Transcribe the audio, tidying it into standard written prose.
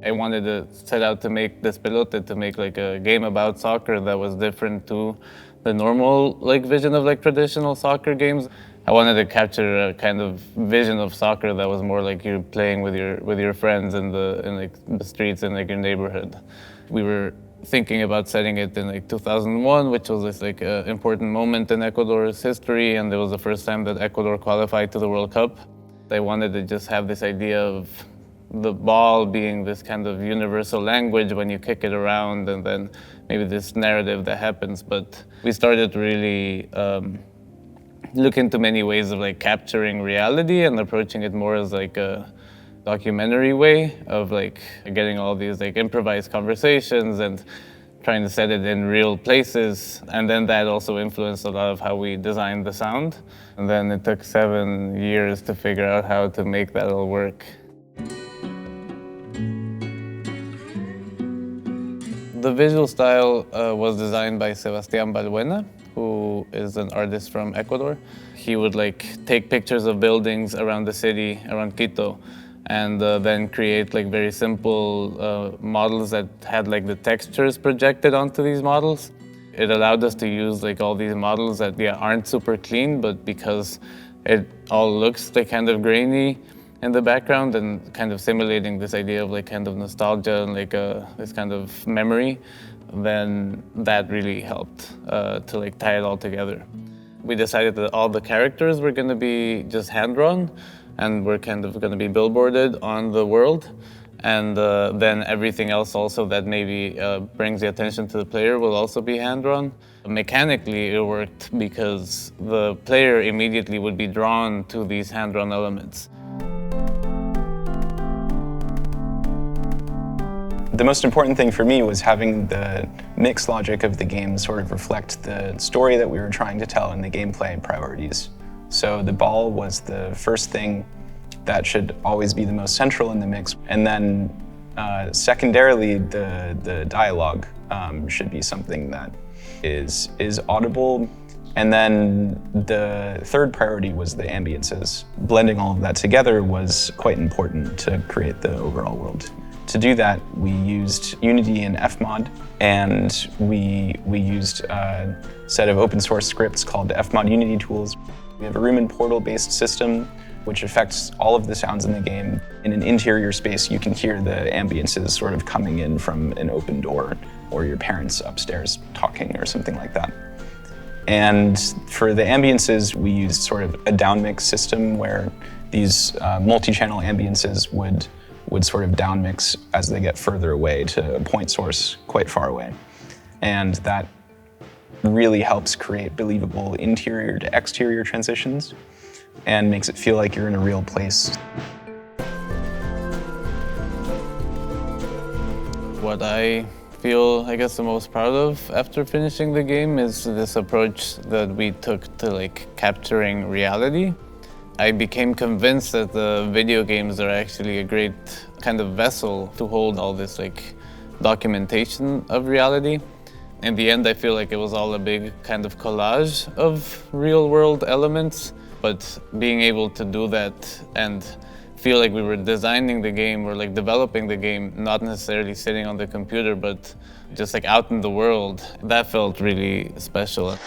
I wanted to set out to make despelote, to make like a game about soccer that was different to the normal like vision of like traditional soccer games. I wanted to capture a kind of vision of soccer that was more like you're playing with your friends in like the streets in like your neighborhood. We were thinking about setting it in like 2001, which was this like important moment in Ecuador's history, and it was the first time that Ecuador qualified to the World Cup. I wanted to just have this idea of the ball being this kind of universal language when you kick it around, and then maybe this narrative that happens. But we started to really look into many ways of like capturing reality and approaching it more as like a documentary way of like getting all these like improvised conversations and trying to set it in real places. And then that also influenced a lot of how we designed the sound. And then it took 7 years to figure out how to make that all work. The visual style was designed by Sebastián Valbuena, who is an artist from Ecuador. He would like take pictures of buildings around the city, around Quito, and then create like very simple models that had like the textures projected onto these models. It allowed us to use like all these models that aren't super clean, but because it all looks like kind of grainy in the background and kind of simulating this idea of like kind of nostalgia and like this kind of memory, then that really helped to like tie it all together. We decided that all the characters were going to be just hand-drawn, and we're kind of going to be billboarded on the world. And then everything else also that maybe brings the attention to the player will also be hand-drawn. Mechanically, it worked because the player immediately would be drawn to these hand-drawn elements. The most important thing for me was having the mix logic of the game sort of reflect the story that we were trying to tell and the gameplay priorities. So the ball was the first thing that should always be the most central in the mix. And then secondarily, the dialogue should be something that is audible. And then the third priority was the ambiences. Blending all of that together was quite important to create the overall world. To do that, we used Unity and FMOD, and we used a set of open source scripts called FMOD Unity tools. We have a room and portal-based system which affects all of the sounds in the game. In an interior space, you can hear the ambiences sort of coming in from an open door or your parents upstairs talking or something like that. And for the ambiences, we used sort of a downmix system where these multi-channel ambiences would sort of downmix as they get further away to a point source quite far away. And that really helps create believable interior to exterior transitions and makes it feel like you're in a real place. What I feel, I guess, the most proud of after finishing the game is this approach that we took to like capturing reality. I became convinced that the video games are actually a great kind of vessel to hold all this like documentation of reality. In the end, I feel like it was all a big kind of collage of real world elements, but being able to do that and feel like we were designing the game or like developing the game, not necessarily sitting on the computer, but just like out in the world, that felt really special.